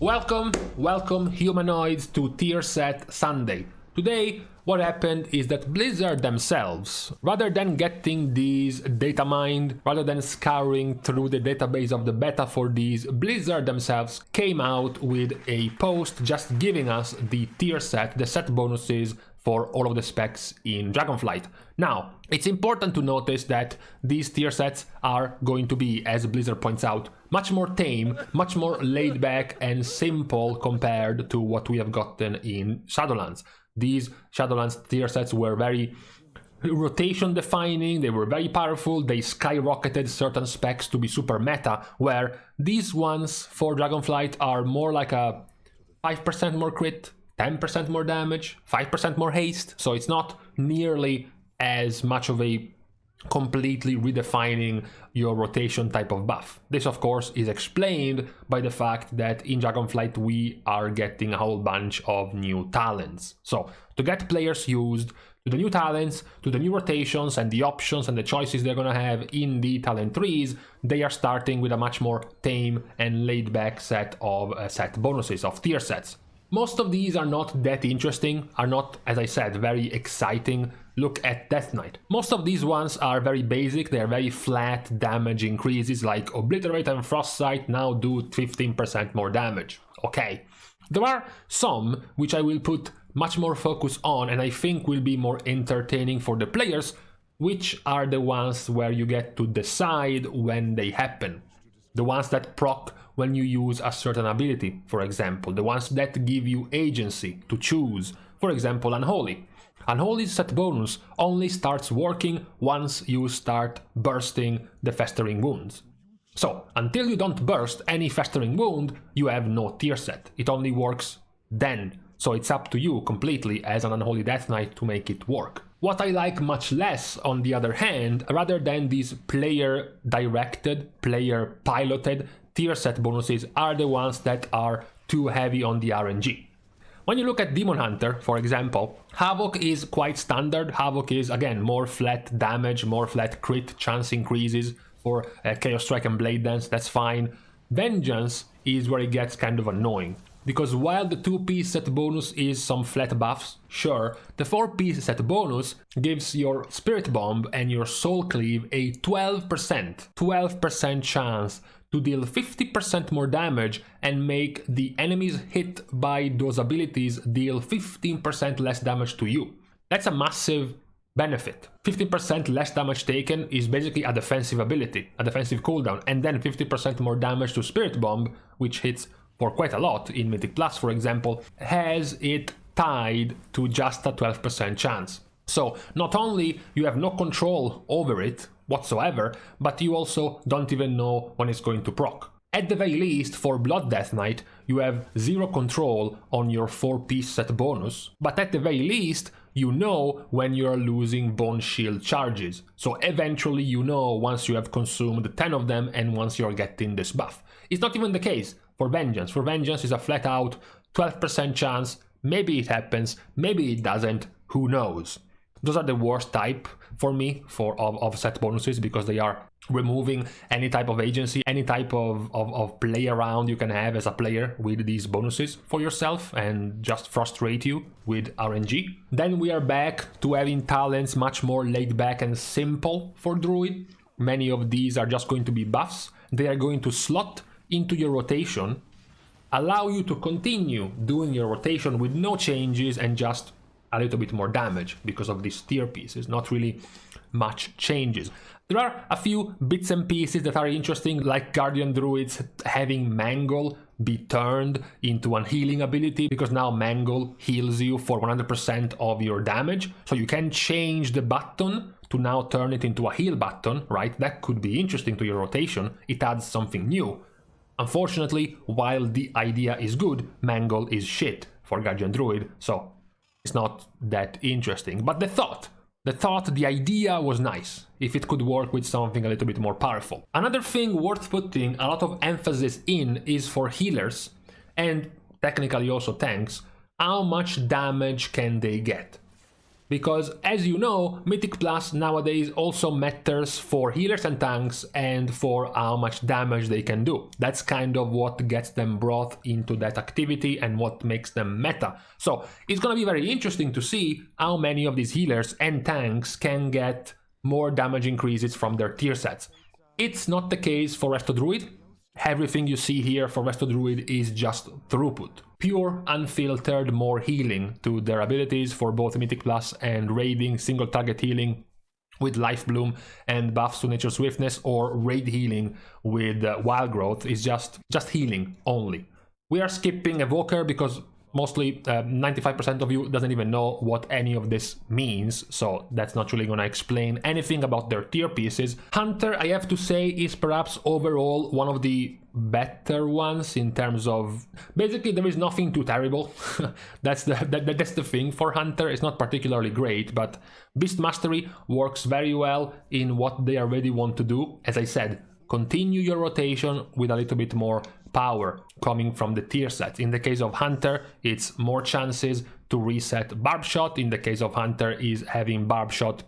Welcome humanoids to Tier Set Sunday. Today, what happened is that Blizzard themselves, rather than getting these data mined, rather than scouring through the database of the beta for these, Blizzard themselves came out with a post just giving us the tier set, the set bonuses for all of the specs in Dragonflight. Now, it's important to notice that these tier sets are going to be, as Blizzard points out, much more tame, much more laid back and simple compared to what we have gotten in Shadowlands. These Shadowlands tier sets were very rotation defining, they were very powerful, they skyrocketed certain specs to be super meta, where these ones for Dragonflight are more like a 5% more crit, 10% more damage, 5% more haste, so it's not nearly as much of a completely redefining your rotation type of buff. This of course is explained by the fact that in Dragonflight we are getting a whole bunch of new talents. So to get players used to the new talents, to the new rotations and the options and the choices they're gonna have in the talent trees, they are starting with a much more tame and laid back set of set bonuses, of tier sets. Most of these are not that interesting, are not, as I said, very exciting. Look at Death Knight. Most of these ones are very basic, they are very flat damage increases, like Obliterate and Frostbite now do 15% more damage. Okay. There are some which I will put much more focus on and I think will be more entertaining for the players, which are the ones where you get to decide when they happen. The ones that proc when you use a certain ability, for example. The ones that give you agency to choose, for example, Unholy. Unholy's set bonus only starts working once you start bursting the Festering Wounds. So, until you don't burst any Festering Wound, you have no tier set. It only works then. So it's up to you completely as an Unholy Death Knight to make it work. What I like much less, on the other hand, rather than these player-directed, player-piloted tier set bonuses, are the ones that are too heavy on the RNG. When you look at Demon Hunter, for example, Havoc is quite standard. Havoc is, again, more flat damage, more flat crit chance increases for Chaos Strike and Blade Dance, that's fine. Vengeance is where it gets kind of annoying. Because while the 2-piece set bonus is some flat buffs, sure, the 4-piece set bonus gives your Spirit Bomb and your Soul Cleave a 12% chance to deal 50% more damage and make the enemies hit by those abilities deal 15% less damage to you. That's a massive benefit. 15% less damage taken is basically a defensive ability, a defensive cooldown, and then 50% more damage to Spirit Bomb, which hits for quite a lot in Mythic Plus, for example, has it tied to just a 12% chance. So not only you have no control over it whatsoever, but you also don't even know when it's going to proc. At the very least, for Blood Death Knight, you have zero control on your 4-piece set bonus, but at the very least, you know when you're losing Bone Shield charges. So eventually you know once you have consumed 10 of them and once you're getting this buff. It's not even the case for Vengeance. For Vengeance is a flat out 12% chance. Maybe it happens, maybe it doesn't, who knows. Those are the worst type for me of set bonuses because they are removing any type of agency, any type of play around you can have as a player with these bonuses for yourself and just frustrate you with RNG. Then we are back to having talents much more laid back and simple for Druid. Many of these are just going to be buffs. They are going to slot into your rotation, allow you to continue doing your rotation with no changes and just a little bit more damage because of these tier pieces, not really much changes. There are a few bits and pieces that are interesting, like Guardian Druids having Mangle be turned into an healing ability, because now Mangle heals you for 100% of your damage, so you can change the button to now turn it into a heal button, right? That could be interesting to your rotation, it adds something new. Unfortunately, while the idea is good, Mangle is shit for Guardian Druid, so it's not that interesting. But the idea was nice, if it could work with something a little bit more powerful. Another thing worth putting a lot of emphasis in is for healers, and technically also tanks, how much damage can they get? because as you know, Mythic Plus nowadays also matters for healers and tanks and for how much damage they can do. That's kind of what gets them brought into that activity and what makes them meta. So it's gonna be very interesting to see how many of these healers and tanks can get more damage increases from their tier sets. It's not the case for Resto Druid. Everything you see here for Resto Druid is just throughput. Pure, unfiltered, more healing to their abilities for both Mythic Plus and raiding, single target healing with Life Bloom and buffs to Nature Swiftness, or raid healing with Wild Growth is just healing only. We are skipping Evoker because mostly 95% of you doesn't even know what any of this means, so that's not really gonna explain anything about their tier pieces. Hunter, I have to say, is perhaps overall one of the better ones in terms of... Basically, there is nothing too terrible. That's the thing for Hunter. It's not particularly great, but Beast Mastery works very well in what they already want to do. As I said, continue your rotation with a little bit more power coming from the tier set. In the case of Hunter, it's more chances to reset Barb Shot. In the case of Hunter, is having Barb Shot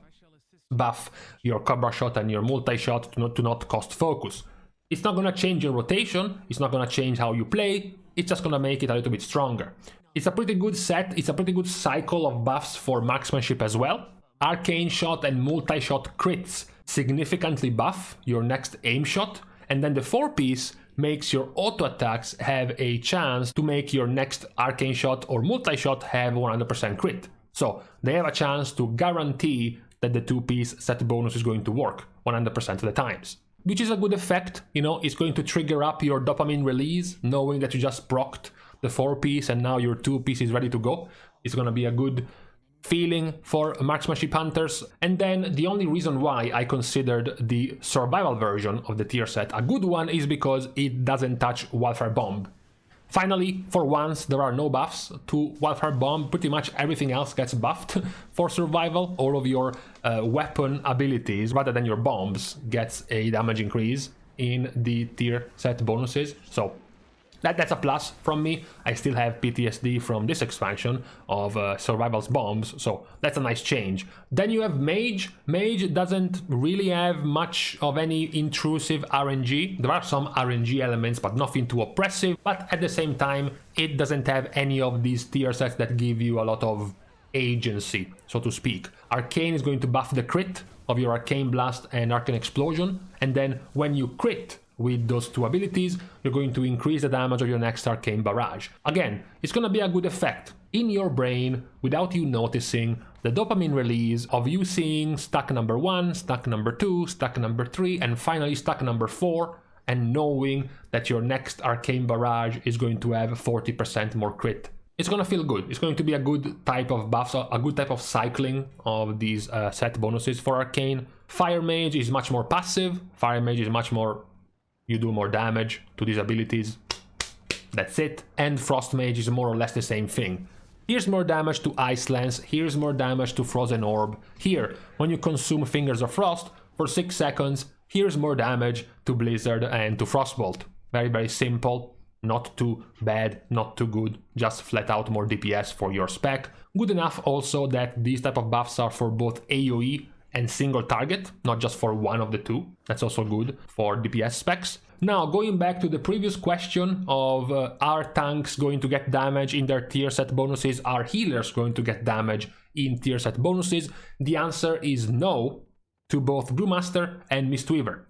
buff your Cobra Shot and your multi-shot to not cost focus. It's not gonna change your rotation, it's not gonna change how you play, it's just gonna make it a little bit stronger. It's a pretty good set, it's a pretty good cycle of buffs for marksmanship as well. Arcane Shot and multi-shot crits significantly buff your next aim shot, and then the 4-piece makes your auto attacks have a chance to make your next arcane shot or multi-shot have 100% crit. So they have a chance to guarantee that the 2-piece set bonus is going to work 100% of the times. Which is a good effect, you know, it's going to trigger up your dopamine release, knowing that you just procced the 4-piece and now your 2-piece is ready to go. It's gonna be a good feeling for marksmanship hunters. And then the only reason why I considered the survival version of the tier set a good one is because it doesn't touch Wildfire Bomb. Finally, for once, there are no buffs to Wildfire Bomb. Pretty much everything else gets buffed for survival. All of your weapon abilities, rather than your bombs, gets a damage increase in the tier set bonuses. So that's a plus from me. I still have PTSD from this expansion of Survival's bombs, so that's a nice change. Then you have Mage. Mage doesn't really have much of any intrusive RNG. There are some RNG elements, but nothing too oppressive. But at the same time, it doesn't have any of these tier sets that give you a lot of agency, so to speak. Arcane is going to buff the crit of your Arcane Blast and Arcane Explosion, and then when you crit with those two abilities, you're going to increase the damage of your next Arcane Barrage. Again, it's gonna be a good effect. In your brain, without you noticing, the dopamine release of you seeing stack number 1, stack number 2, stack number 3, and finally stack number 4, and knowing that your next Arcane Barrage is going to have 40% more crit. It's gonna feel good. It's going to be a good type of buff, a good type of cycling of these set bonuses for Arcane. Fire Mage is much more passive. Fire Mage is much more... you do more damage to these abilities, that's it. And Frost Mage is more or less the same thing. Here's more damage to Ice Lance, here's more damage to Frozen Orb. Here, when you consume Fingers of Frost for 6 seconds, here's more damage to Blizzard and to Frostbolt. Very, very simple, not too bad, not too good, just flat out more DPS for your spec. Good enough also that these type of buffs are for both AoE and single target, not just for one of the two. That's also good for DPS specs. Now, going back to the previous question of are tanks going to get damage in their tier set bonuses, are healers going to get damage in tier set bonuses? The answer is no to both Brewmaster and Mistweaver.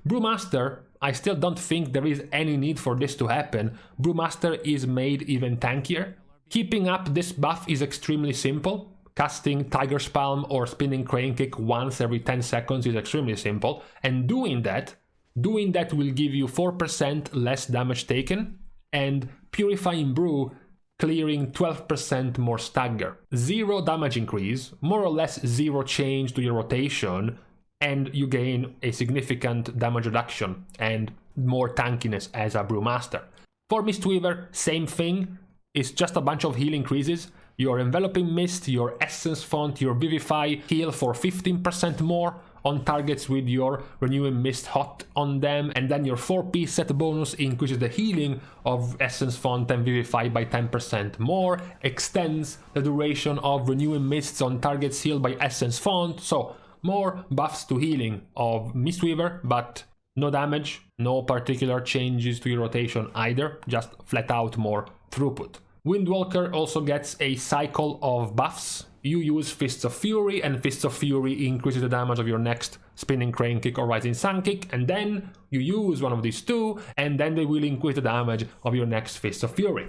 Brewmaster, I still don't think there is any need for this to happen. Brewmaster is made even tankier. Keeping up this buff is extremely simple. Casting Tiger's Palm or Spinning Crane Kick once every 10 seconds is extremely simple, and doing that will give you 4% less damage taken, and Purifying Brew clearing 12% more stagger. 0 damage increase, more or less 0 change to your rotation, and you gain a significant damage reduction and more tankiness as a Brewmaster. For Mistweaver, same thing, it's just a bunch of heal increases. Your Enveloping Mist, your Essence Font, your Vivify heal for 15% more on targets with your Renewing Mist hot on them, and then your 4-piece set bonus increases the healing of Essence Font and Vivify by 10% more, extends the duration of Renewing Mists on targets healed by Essence Font, so more buffs to healing of Mistweaver, but no damage, no particular changes to your rotation either, just flat out more throughput. Windwalker also gets a cycle of buffs. You use Fists of Fury, and Fists of Fury increases the damage of your next Spinning Crane Kick or Rising Sun Kick, and then you use one of these two, and then they will increase the damage of your next Fists of Fury.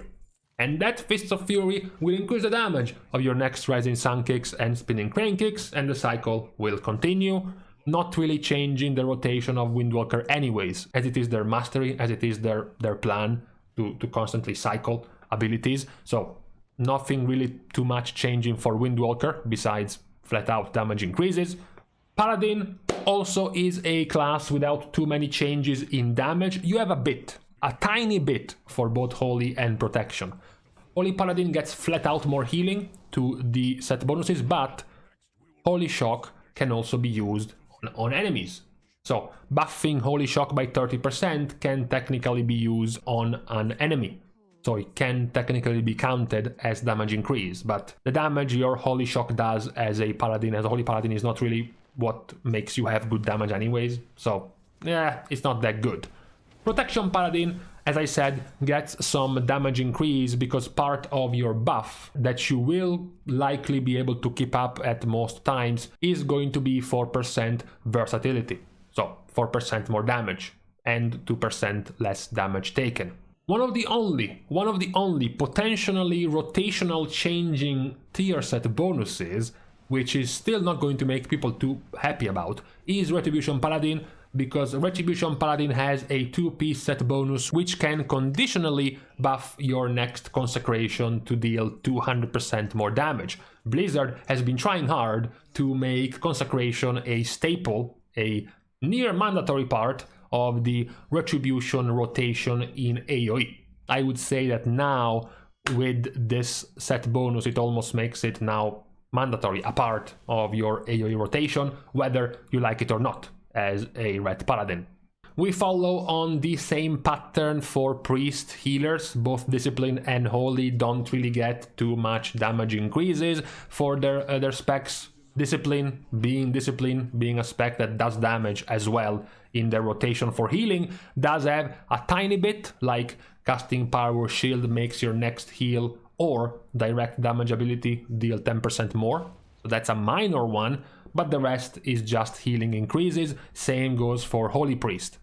And that Fists of Fury will increase the damage of your next Rising Sun Kicks and Spinning Crane Kicks, and the cycle will continue. Not really changing the rotation of Windwalker anyways, as it is their mastery, as it is their plan to constantly cycle abilities. So nothing really too much changing for Windwalker besides flat out damage increases. Paladin also is a class without too many changes in damage. You have a tiny bit for both Holy and Protection. Holy Paladin gets flat out more healing to the set bonuses, but Holy Shock can also be used on enemies. So buffing Holy Shock by 30% can technically be used on an enemy. So it can technically be counted as damage increase, but the damage your Holy Shock does as a Paladin, as a Holy Paladin, is not really what makes you have good damage anyways. So yeah, it's not that good. Protection Paladin, as I said, gets some damage increase because part of your buff that you will likely be able to keep up at most times is going to be 4% versatility. So 4% more damage and 2% less damage taken. One of the only potentially rotational changing tier set bonuses, which is still not going to make people too happy about, is Retribution Paladin, because Retribution Paladin has a 2-piece set bonus which can conditionally buff your next Consecration to deal 200% more damage. Blizzard has been trying hard to make Consecration a staple, a near mandatory part of the Retribution rotation in AoE. I would say that now with this set bonus it almost makes it now mandatory, a part of your AoE rotation, whether you like it or not, as a Red Paladin. We follow on the same pattern for Priest healers. Both Discipline and Holy don't really get too much damage increases for their specs. Discipline being a spec that does damage as well in their rotation for healing, does have a tiny bit, like casting Power Shield makes your next heal or direct damage ability deal 10% more. So that's a minor one, but the rest is just healing increases. Same goes for Holy Priest.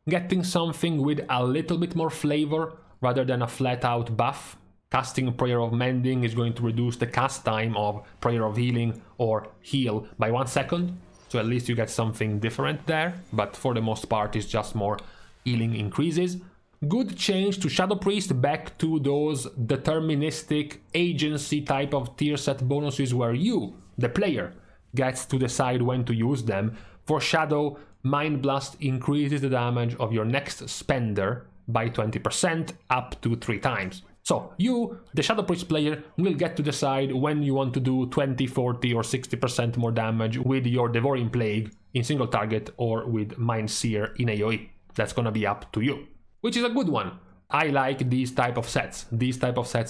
Getting something with a little bit more flavor rather than a flat out buff. Casting Prayer of Mending is going to reduce the cast time of Prayer of Healing or Heal by 1 second. So at least you get something different there, but for the most part it's just more healing increases. Good change to Shadow Priest, back to those deterministic agency type of tier set bonuses where you, the player, gets to decide when to use them. For Shadow, Mind Blast increases the damage of your next spender by 20% up to 3 times. So you, the Shadow Priest player, will get to decide when you want to do 20, 40 or 60% more damage with your Devouring Plague in single target or with Mind Seer in AoE. That's gonna be up to you, which is a good one. I like these type of sets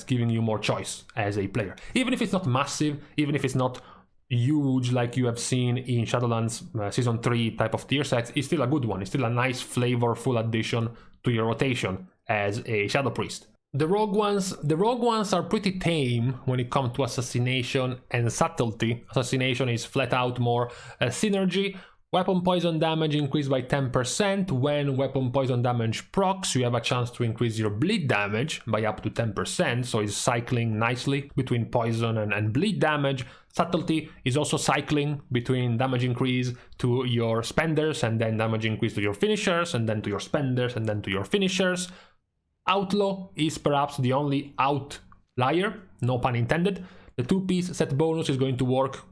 giving you more choice as a player. Even if it's not massive, even if it's not huge like you have seen in Shadowlands Season 3 type of tier sets, it's still a good one. It's still a nice flavorful addition to your rotation as a Shadow Priest. The rogue ones are pretty tame when it comes to assassination and subtlety. Assassination is flat out more synergy. Weapon poison damage increased by 10%. When weapon poison damage procs, you have a chance to increase your bleed damage by up to 10%, so it's cycling nicely between poison and bleed damage. Subtlety is also cycling between damage increase to your spenders and then damage increase to your finishers and then to your spenders and then to your finishers. Outlaw is perhaps the only outlier, no pun intended. The 2-piece set bonus is going to work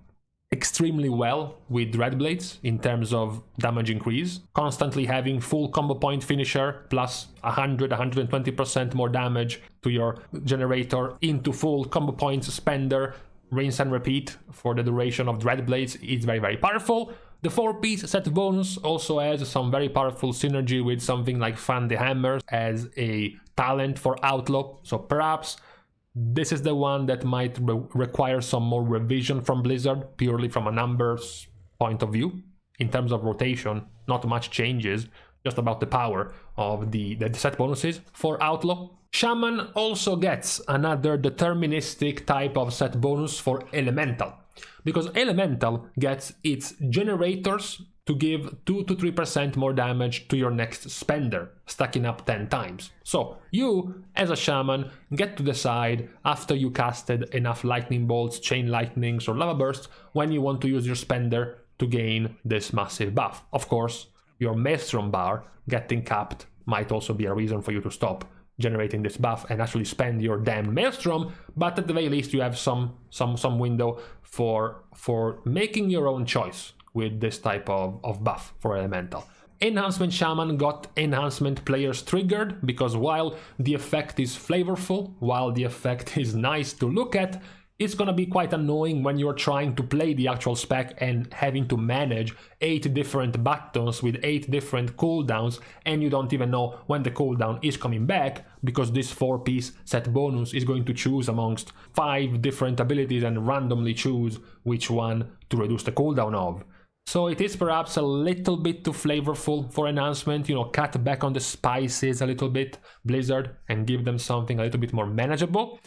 extremely well with Dreadblades in terms of damage increase. Constantly having full combo point finisher plus 100-120% more damage to your generator into full combo points spender, rinse and repeat for the duration of Dreadblades is very, very powerful. The 4-piece set bonus also has some very powerful synergy with something like Fan the Hammer as a talent for Outlaw, so perhaps this is the one that might require some more revision from Blizzard, purely from a numbers point of view. In terms of rotation, not much changes, just about the power of the set bonuses for Outlaw. Shaman also gets another deterministic type of set bonus for Elemental, because Elemental gets its generators to give 2 to 3% more damage to your next spender, stacking up 10 times. So you, as a Shaman, get to decide after you casted enough lightning bolts, chain lightnings or lava bursts when you want to use your spender to gain this massive buff. Of course, your Maelstrom bar getting capped might also be a reason for you to stop generating this buff and actually spend your damn Maelstrom, but at the very least you have some window for making your own choice with this type of buff for Elemental. Enhancement Shaman got enhancement players triggered, because while the effect is flavorful, while the effect is nice to look at, it's gonna be quite annoying when you're trying to play the actual spec and having to manage 8 different buttons with 8 different cooldowns, and you don't even know when the cooldown is coming back, because this 4-piece set bonus is going to choose amongst 5 different abilities and randomly choose which one to reduce the cooldown of. So it is perhaps a little bit too flavorful for enhancement, you know, cut back on the spices a little bit, Blizzard, and give them something a little bit more manageable.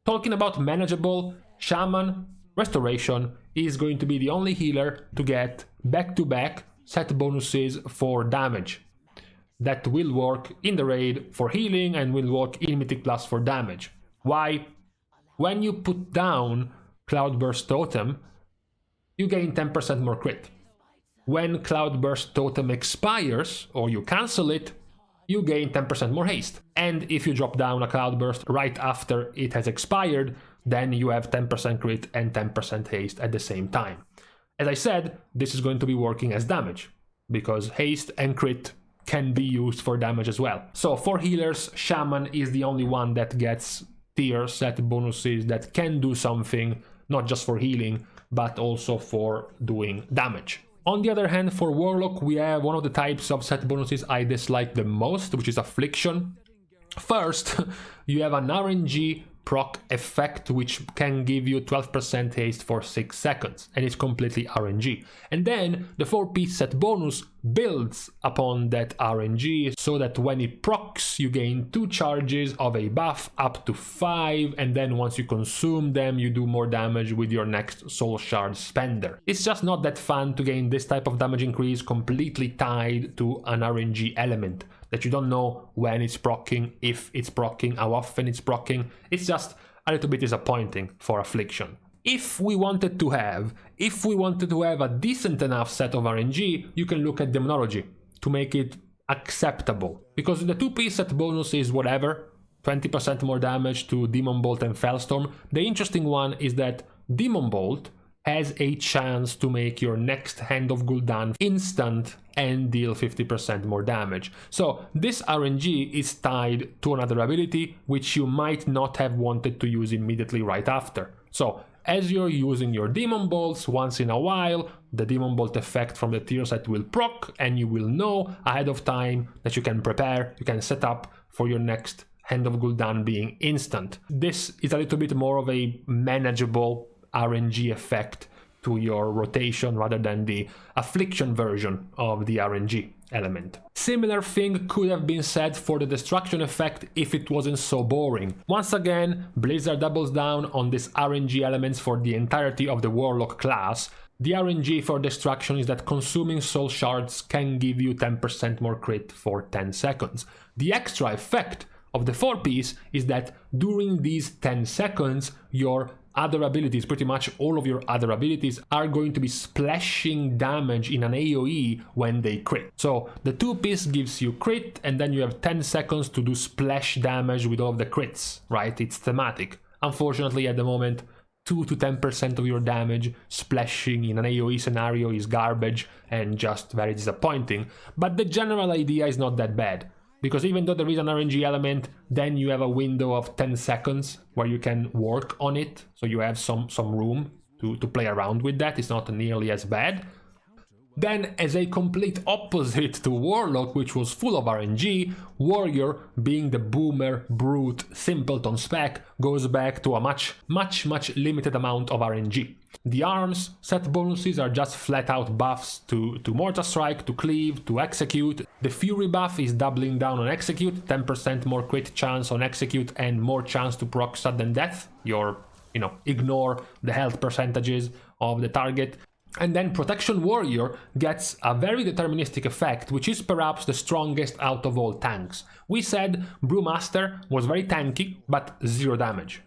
Talking about manageable, Shaman Restoration is going to be the only healer to get back-to-back set bonuses for damage. That will work in the raid for healing and will work in Mythic Plus for damage. Why? When you put down Cloudburst Totem, you gain 10% more crit. When Cloudburst Totem expires, or you cancel it, you gain 10% more haste. And if you drop down a Cloudburst right after it has expired, then you have 10% crit and 10% haste at the same time. As I said, this is going to be working as damage, because haste and crit can be used for damage as well. So for healers, Shaman is the only one that gets tier set bonuses that can do something, not just for healing, but also for doing damage. On the other hand, for Warlock, we have one of the types of set bonuses I dislike the most, which is Affliction. First, you have an RNG proc effect which can give you 12% haste for 6 seconds, and it's completely RNG. And then the 4-piece set bonus builds upon that RNG, so that when it procs, you gain 2 charges of a buff up to 5, and then once you consume them, you do more damage with your next soul shard spender. It's just not that fun to gain this type of damage increase completely tied to an RNG element that you don't know when it's proccing, if it's proccing, how often it's proccing. It's just a little bit disappointing for Affliction. If we wanted to have a decent enough set of RNG, you can look at Demonology to make it acceptable. Because the 2-piece set bonus is whatever, 20% more damage to Demon Bolt and Fellstorm. The interesting one is that Demon Bolt has a chance to make your next Hand of Gul'dan instant and deal 50% more damage. So this RNG is tied to another ability which you might not have wanted to use immediately right after. So as you're using your Demon Bolts once in a while, the Demon Bolt effect from the tier set will proc, and you will know ahead of time that you can prepare, you can set up for your next Hand of Gul'dan being instant. This is a little bit more of a manageable RNG effect to your rotation rather than the Affliction version of the RNG element. Similar thing could have been said for the destruction effect if it wasn't so boring. Once again, Blizzard doubles down on these RNG elements for the entirety of the Warlock class. The RNG for destruction is that consuming soul shards can give you 10% more crit for 10 seconds. The extra effect of the 4-piece is that during these 10 seconds, your other abilities, pretty much all of your other abilities, are going to be splashing damage in an AoE when they crit. So the 2-piece gives you crit, and then you have 10 seconds to do splash damage with all of the crits, right? It's thematic. Unfortunately, at the moment, 2 to 10% of your damage splashing in an AoE scenario is garbage and just very disappointing. But the general idea is not that bad. Because even though there is an RNG element, then you have a window of 10 seconds where you can work on it. So you have some room to play around with that. It's not nearly as bad. Then, as a complete opposite to Warlock, which was full of RNG, Warrior, being the boomer, brute, simpleton spec, goes back to a much limited amount of RNG. The arms set bonuses are just flat out buffs to Mortar Strike, to Cleave, to Execute. The Fury buff is doubling down on Execute, 10% more crit chance on Execute and more chance to proc sudden death. Ignore the health percentages of the target. And then Protection Warrior gets a very deterministic effect, which is perhaps the strongest out of all tanks. We said Brewmaster was very tanky, but 0 damage.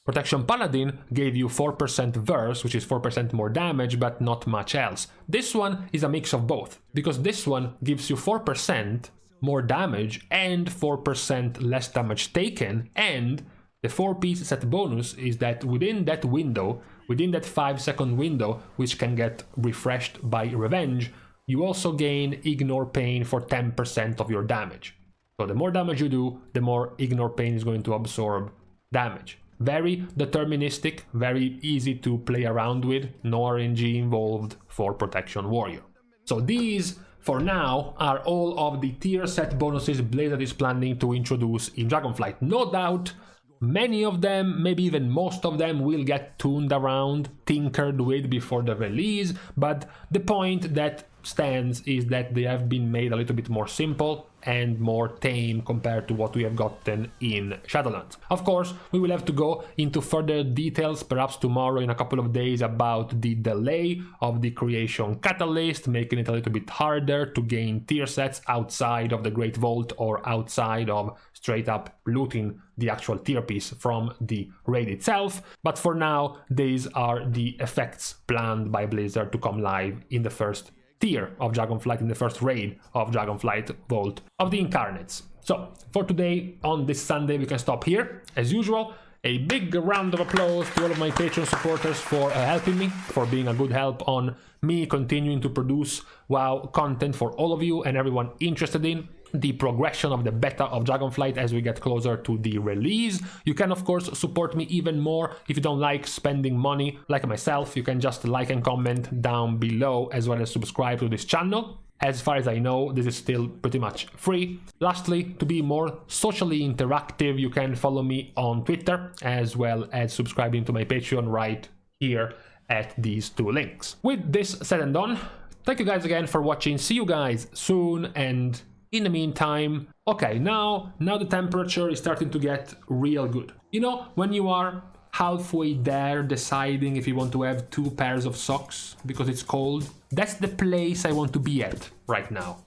Protection Paladin gave you 4% verse, which is 4% more damage, but not much else. This one is a mix of both, because this one gives you 4% more damage and 4% less damage taken, and the 4-piece set bonus is that within that window, within that 5-second window, which can get refreshed by Revenge, you also gain Ignore Pain for 10% of your damage. So the more damage you do, the more Ignore Pain is going to absorb damage. Very deterministic, very easy to play around with, no RNG involved for Protection Warrior. So these, for now, are all of the tier set bonuses Blizzard is planning to introduce in Dragonflight. No doubt, many of them, maybe even most of them, will get tuned around, tinkered with before the release, but the point that stands is that they have been made a little bit more simple and more tame compared to what we have gotten in Shadowlands. Of course, we will have to go into further details, perhaps tomorrow in a couple of days, about the delay of the creation catalyst, making it a little bit harder to gain tier sets outside of the Great Vault or outside of straight up looting the actual tier piece from the raid itself. But for now, these are the effects planned by Blizzard to come live in the first tier of Dragonflight, in the first raid of Dragonflight Vault of the Incarnates. So for today, on this Sunday, we can stop here. As usual, a big round of applause to all of my Patreon supporters for helping me, for being a good help on me continuing to produce WoW content for all of you and everyone interested in the progression of the beta of Dragonflight as we get closer to the release. You can of course support me even more if you don't like spending money like myself. You can just like and comment down below, as well as subscribe to this channel. As far as I know, this is still pretty much free. Lastly, to be more socially interactive, you can follow me on Twitter, as well as subscribing to my Patreon right here at these 2 links. With this said and done, thank you guys again for watching. See you guys soon, and in the meantime, okay, now the temperature is starting to get real good. You know, when you are halfway there deciding if you want to have 2 pairs of socks because it's cold, that's the place I want to be at right now.